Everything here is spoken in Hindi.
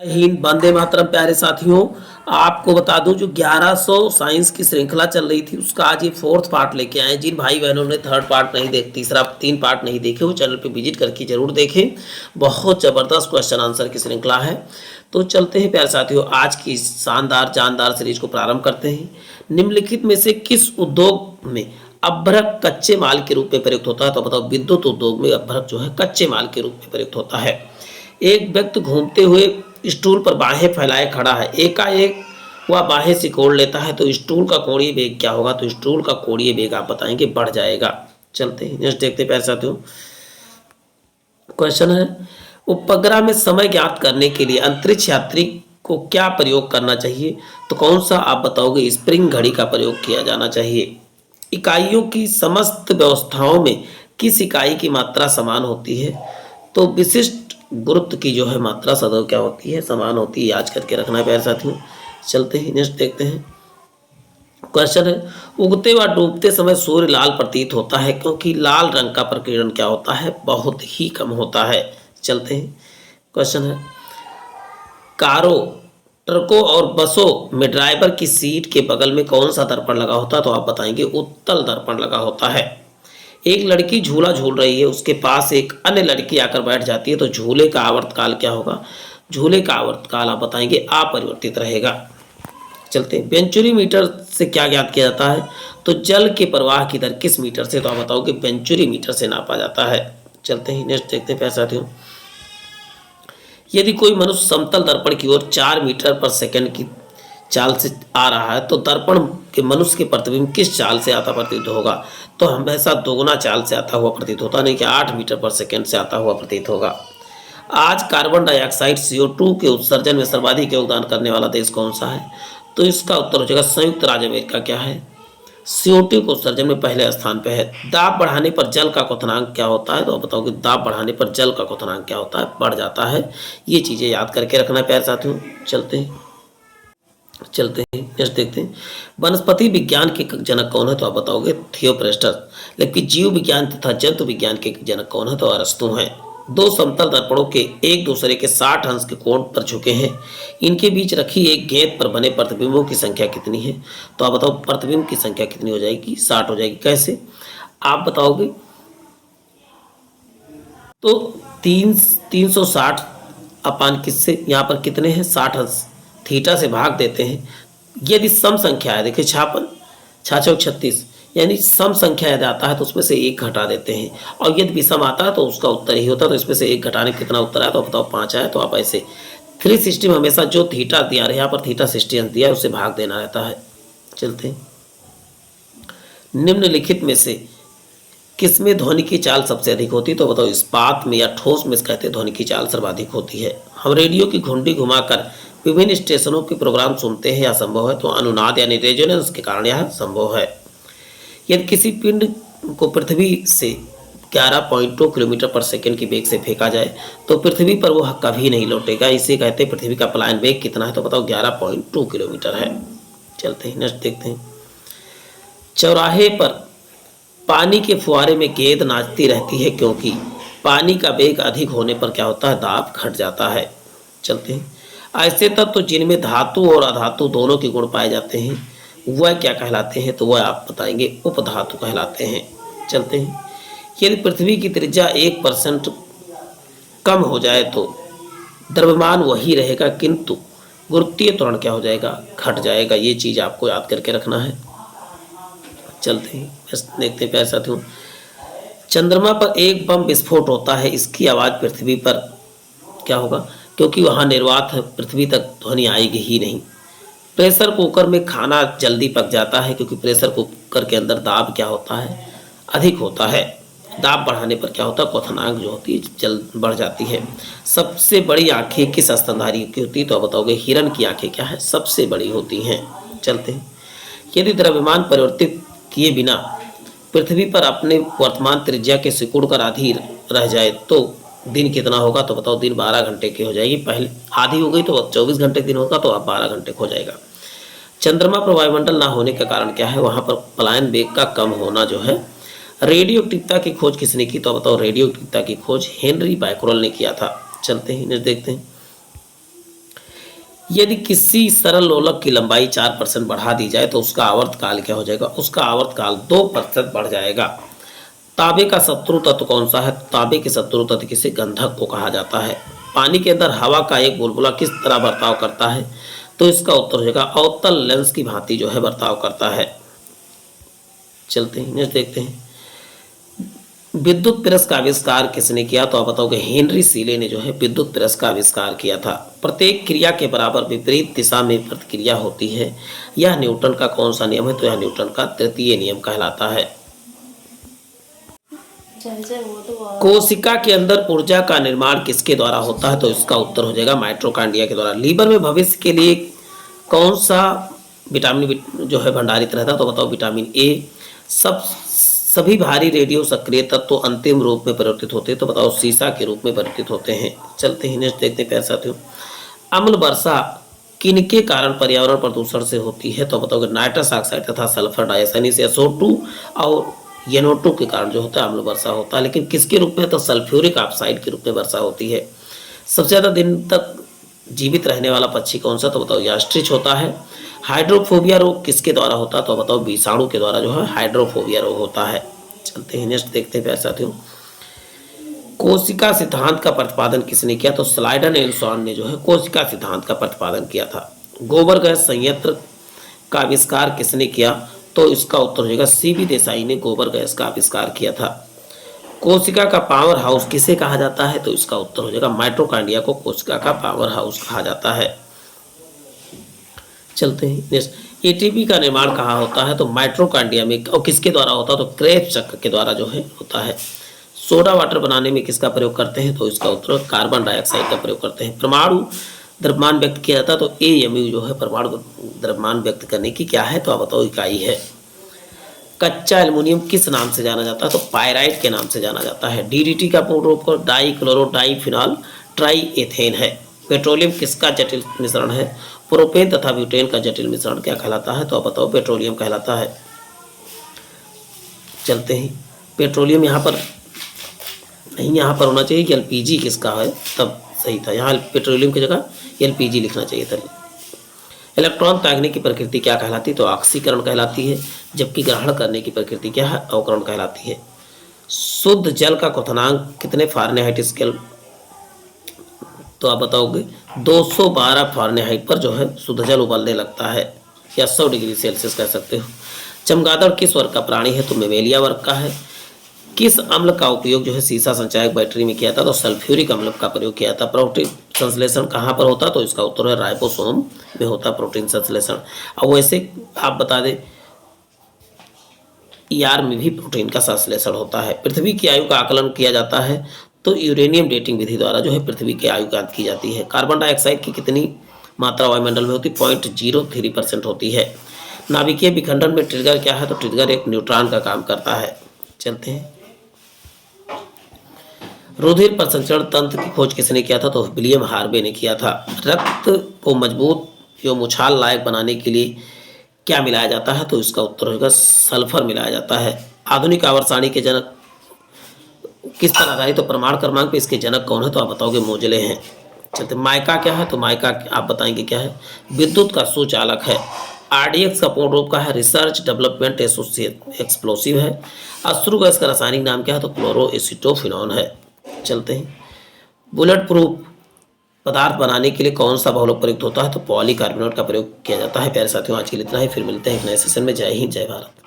हिंद, वंदे मातरम। प्यारे साथियों, आपको बता दूं जो 1100 साइंस की श्रृंखला चल रही थी उसका आज ये फोर्थ पार्ट लेके आए। जिन भाई बहनों ने थर्ड पार्ट नहीं देख तीसरा 3 पार्ट नहीं देखे वो चैनल पे विजिट करके जरूर देखें। बहुत ज़बरदस्त क्वेश्चन आंसर की श्रृंखला है। तो चलते हैं प्यारे साथियों, आज की शानदार जानदार सीरीज को प्रारंभ करते हैं। निम्नलिखित में से किस उद्योग में अभ्रक कच्चे माल के रूप में प्रयुक्त होता है? तो बताओ, विद्युत उद्योग में अभ्रक जो है कच्चे माल के रूप में प्रयुक्त होता है। एक व्यक्ति घूमते हुए स्टूल पर बाहें फैलाए खड़ा है, एकाएक वह बाहें सिकोड़ लेता है तो स्टूल का कोणीय वेग क्या होगा? तो स्टूल का कोणीय वेग आप बताएंगे बढ़ जाएगा। चलते हैं नेक्स्ट देखते हैं प्यारे साथियों। क्वेश्चन है, उपग्रह में समय ज्ञात करने के लिए अंतरिक्ष यात्री को क्या प्रयोग करना चाहिए? तो कौन सा आप बताओगे? स्प्रिंग घड़ी का प्रयोग किया जाना चाहिए। इकाइयों की समस्त व्यवस्थाओं में किस इकाई की मात्रा समान होती है? तो विशिष्ट गुरुत्व की जो है मात्रा सदैव क्या होती है? समान होती है। याद करके रखना है प्यारे साथियों। चलते हैं नेक्स्ट देखते हैं। क्वेश्चन है, उगते व डूबते समय सूर्य लाल प्रतीत होता है क्योंकि लाल रंग का प्रकीर्णन क्या होता है? बहुत ही कम होता है। चलते हैं। क्वेश्चन है, कारों, ट्रकों और बसों में ड्राइवर की सीट के बगल में कौन सा दर्पण लगा होता है? तो आप बताएंगे उत्तल दर्पण लगा होता है। एक लड़की झूला झूल रही है, उसके पास एक अन्य लड़की आकर बैठ जाती है तो झूले का आवर्तकाल क्या होगा? झूले का आवर्तकाल आप बताएंगे अपरिवर्तित रहेगा। चलते हैं। वेंचुरी मीटर से क्या ज्ञात किया जाता है? तो जल के प्रवाह की दर किस मीटर से? तो आप बताओगे वेंचुरी मीटर से नापा जाता है। चलते हैं नेक्स्ट देखते हैं प्यारे साथियों। यदि कोई मनुष्य समतल दर्पण की ओर 4 मीटर पर सेकंड की चाल से आ रहा है तो दर्पण के मनुष्य के प्रतिबिंब किस चाल से आता प्रतीत होगा? तो हमेशा दोगुना चाल से आता हुआ प्रतीत होता, नहीं कि 8 मीटर पर सेकंड से आता हुआ प्रतीत होगा। आज कार्बन डाइऑक्साइड CO2 के उत्सर्जन में सर्वाधिक योगदान करने वाला देश कौन सा है? तो इसका उत्तर हो जाएगा संयुक्त राज्य अमेरिका। क्या है? CO2 के उत्सर्जन में पहले स्थान पे है। दाब बढ़ाने पर जल का क्वथनांक क्या होता है? तो आप बताओगे दाब बढ़ाने पर जल का क्वथनांक क्या होता है? बढ़ जाता है। ये चीजें याद करके रखना है प्यारे साथियों। चलते हैं नेक्स्ट देखते हैं। वनस्पति विज्ञान के जनक कौन है? तो आप बताओगे थियोप्रेस्टस। लेकिन जीव विज्ञान तथा जंतु विज्ञान के जनक कौन है? तो अरस्तु हैं। दो समतल दर्पणों के एक दूसरे के 60 अंश के कोण पर झुके हैं, इनके बीच रखी एक गेंद पर बने प्रतिबिंबों की संख्या कितनी है? तो आप बताओ प्रतिबिंब की संख्या कितनी हो जाएगी? 60 हो जाएगी। कैसे आप बताओगे? तो 360 अपान किससे? यहाँ पर कितने हैं? 60 अंश थीटा से भाग देते हैं। यदि सम संख्या है, देखिए 56 66 36, यानी सम संख्या यदि आता है तो उसमें से एक घटा देते हैं, और यदि विषम आता है तो उसका उत्तर ही होता है। तो इसमें से एक घटाने कितना उत्तर आया? तो बताओ 5 आया। तो आप ऐसे 360 में हमेशा जो थीटा दिया है, यहाँ पर थीटा 60 अंश दिया है, उससे भाग देना रहता है। चलते हैं। निम्नलिखित में से किसमें ध्वनि की चाल सबसे अधिक होती है? तो बताओ इस्पात में या ठोस में कहते हैं ध्वनि की चाल सर्वाधिक होती है। हम रेडियो की घुंडी घुमाकर विभिन्न स्टेशनों के प्रोग्राम सुनते हैं, यह संभव है? तो अनुनाद यानी रेजोनेंस के कारण यह संभव है। यदि किसी पिंड को पृथ्वी से 11.2 किलोमीटर पर सेकंड की वेग से फेंका जाए तो पृथ्वी पर वह कभी नहीं लौटेगा, इसे कहते हैं पृथ्वी का पलायन वेग कितना है? तो बताओ 11.2 किलोमीटर है। चलते हैं नेक्स्ट देखते हैं। चौराहे पर पानी के फुहारे में गेंद नाचती रहती है क्योंकि पानी का वेग अधिक होने पर क्या होता है? दाब घट जाता है। चलते हैं। ऐसे तत्व जिनमें धातु और अधातु दोनों के गुण पाए जाते हैं वह क्या कहलाते हैं? तो वह आप बताएंगे उपधातु कहलाते हैं। चलते हैं। यदि पृथ्वी की त्रिज्या 1% कम हो जाए तो द्रव्यमान वही रहेगा किंतु गुरुत्वीय त्वरण क्या हो जाएगा? घट जाएगा। ये चीज आपको याद करके रखना है। चलते हैं देखते हैं प्यारे साथियों। चंद्रमा पर एक बम विस्फोट होता है, इसकी आवाज पृथ्वी पर क्या होगा? क्योंकि वहां निर्वात है, पृथ्वी तक ध्वनि आएगी ही नहीं। प्रेशर कुकर में खाना जल्दी पक जाता है क्योंकि प्रेशर कुकर के अंदर दाब क्या होता है? अधिक होता है। दाब बढ़ाने पर क्या होता है? क्वथनांक जो होती है जल बढ़ जाती है। सबसे बड़ी आंखें किस स्तनधारी की होती है? तो आप बताओगे हिरण की आंखें क्या है? सबसे बड़ी होती हैं। चलते हैं। यदि द्रव्यमान परिवर्तित किए बिना पृथ्वी पर अपने वर्तमान त्रिज्या के सिकुड़ कर आधी रह जाए तो दिन कितना होगा? तो बताओ दिन 12 घंटे की हो जाएगी। पहले आधी हो गई तो 24 घंटे दिन होगा, तो अब 12 घंटे हो जाएगा। चंद्रमा पर वायुमंडल ना होने का कारण क्या है? वहां पर पलायन वेग का कम होना जो है। रेडियो एक्टिविटी की खोज किसने की? तो बताओ रेडियो एक्टिविटी की खोज हेनरी बैकरल ने किया था। चलते हैं देखते हैं। यदि किसी सरल लोलक की लंबाई 4% बढ़ा दी जाए तो उसका आवर्तकाल क्या हो जाएगा? उसका आवर्तकाल 2% बढ़ जाएगा। तांबे का शत्रु तत्व कौन सा है? तांबे के शत्रु तत्व किसे गंधक को कहा जाता है। पानी के अंदर हवा का एक बुलबुला किस तरह बर्ताव करता है? तो इसका उत्तर हो जाएगा अवतल लेंस की भांति जो है बर्ताव करता है। चलते हैं नेक्स्ट देखते हैं। विद्युत प्रेस का आविष्कार किसने किया? तो आप बताओगे हेनरी सीले ने जो है विद्युत प्रेस का आविष्कार किया था। प्रत्येक क्रिया के बराबर विपरीत दिशा में प्रतिक्रिया होती है। यह न्यूटन का कौन सा नियम है? तो यह न्यूटन का तृतीय नियम कहलाता है। कोशिका के अंदर ऊर्जा का निर्माण किसके द्वारा होता है? तो इसका उत्तर हो जाएगा माइटोकॉन्ड्रिया के द्वारा। लीवर में भविष्य के लिए कौन सा विटामिन जो है भंडारित रहता है? तो बताओ विटामिन ए। सभी भारी रेडियो सक्रिय तत्व तो अंतिम रूप में परिवर्तित होते हैं। तो बताओ सीसा के रूप में परिवर्तित होते हैं। चलते हैं नेक्स्ट देखते हैं प्यारे साथियों। अम्ल वर्षा किनके कारण पर्यावरण प्रदूषण से होती है? तो बताओगे नाइट्रस ऑक्साइड तथा सल्फर डाइऑक्साइड SO2 और NO2 के कारण जो होता है अम्ल वर्षा होता है। लेकिन किसके रूप में? तो सल्फ्यूरिक ऑक्साइड के रूप में वर्षा होती है। सबसे ज़्यादा दिन तक जीवित रहने वाला पक्षी कौन सा? तो बताओ ऑस्ट्रिच होता है। हाइड्रोफोबिया रोग किसके द्वारा होता है? तो बताओ विषाणु के द्वारा जो है हाइड्रोफोबिया रोग होता है। चलते हैं नेक्स्ट देखते हैं प्यारे साथियों। कोशिका सिद्धांत का प्रतिपादन किसने किया? तो स्लाइडन एंड सॉन ने जो है कोशिका सिद्धांत का प्रतिपादन किया था। गोबर गैस संयंत्र का आविष्कार किसने किया? तो इसका उत्तर हो जाएगा CB देसाई ने गोबर गैस का आविष्कार किया था। कोशिका का पावर हाउस किसे कहा जाता है? तो इसका उत्तर हो जाएगा माइटोकॉन्ड्रिया को कोशिका का पावर हाउस कहा जाता है। चलते हैं नेक्स्ट। ATP का निर्माण कहाँ होता है? तो माइटोकॉन्ड्रिया में। और किसके द्वारा होता है? तो क्रेब्स चक्र के द्वारा जो है होता है। सोडा वाटर बनाने में किसका प्रयोग करते हैं? तो इसका उत्तर कार्बन डाइऑक्साइड का प्रयोग करते हैं। परमाणु द्रव्यमान व्यक्त किया जाता है। तो AMU जो है परमाणु द्रव्यमान व्यक्त करने की क्या है? तो आप बताओ इकाई है। कच्चा एल्युमिनियम किस नाम से जाना जाता है? तो पायराइट के नाम से जाना जाता है। DDT का पूर्ण रूप डाई क्लोरो डाईफिनॉल ट्राईएथेन है। पेट्रोलियम किसका जटिल मिश्रण है? प्रोपेन तथा ब्यूटेन का जटिल मिश्रण क्या कहलाता है? तो आप बताओ पेट्रोलियम कहलाता है। चलते हैं। पेट्रोलियम यहाँ पर नहीं, यहाँ पर होना चाहिए कि LPG किसका है तब सही था। यहाँ पेट्रोलियम की जगह LPG लिखना चाहिए था। इलेक्ट्रॉन त्यागने की प्रकृति क्या कहलाती है? तो ऑक्सीकरण कहलाती है। जबकि ग्रहण करने की प्रकृति क्या है? अवकरण कहलाती है। शुद्ध जल का क्वथनांक कितने फ़ारेनहाइट स्केल? तो आप बताओगे 212 फ़ारेनहाइट पर जो है शुद्ध जल उबलने लगता है, या 100 डिग्री सेल्सियस कह सकते हो। चमगादड़ किस वर्ग का प्राणी है? तो मेमेलिया वर्ग का है। किस अम्ल का उपयोग जो है सीसा संचायक बैटरी में किया था? तो सल्फ्यूरिक अम्ल का प्रयोग किया था। प्रोटीन संश्लेषण कहाँ पर होता? तो इसका उत्तर है राइबोसोम में होता प्रोटीन संश्लेषण। अब वैसे आप बता दें ER में भी प्रोटीन का संश्लेषण होता है। पृथ्वी की आयु का आकलन किया जाता है तो यूरेनियम डेटिंग विधि द्वारा जो है पृथ्वी की आयु ज्ञात की जाती है। कार्बन डाइऑक्साइड की कितनी मात्रा वायुमंडल में होती? 0.03% होती है। नाभिकीय विखंडन में ट्रिगर क्या है? तो ट्रिगर एक न्यूट्रॉन का काम करता है। चलते हैं। रुधिर प्रसंचरण तंत्र की खोज किसने किया था? तो विलियम हार्वे ने किया था। रक्त को मजबूत एवं उछाल लायक बनाने के लिए क्या मिलाया जाता है? तो इसका उत्तर होगा सल्फर मिलाया जाता है। आधुनिक आवर्तसारणी के जनक किस पर आधारित? तो प्रमाण क्रमांक पे इसके जनक कौन है? तो आप बताओगे मोजले हैं। चलते माइका क्या है? तो माइका आप बताएंगे क्या है? विद्युत का सुचालक है। RDX का पूर्ण रूप का है रिसर्च डेवलपमेंट एसोसिएट एक्सप्लोसिव है। अश्रु गैस का रासायनिक नाम क्या है? तो क्लोरोएसिटोफिनॉन है। चलते हैं। बुलेट प्रूफ पदार्थ बनाने के लिए कौन सा बहुलक प्रयुक्त होता है? तो पॉलीकार्बोनेट का प्रयोग किया जाता है। प्यारे साथियों आज के लिए इतना ही, फिर मिलते हैं एक नए सेशन में। जय हिंद जय भारत।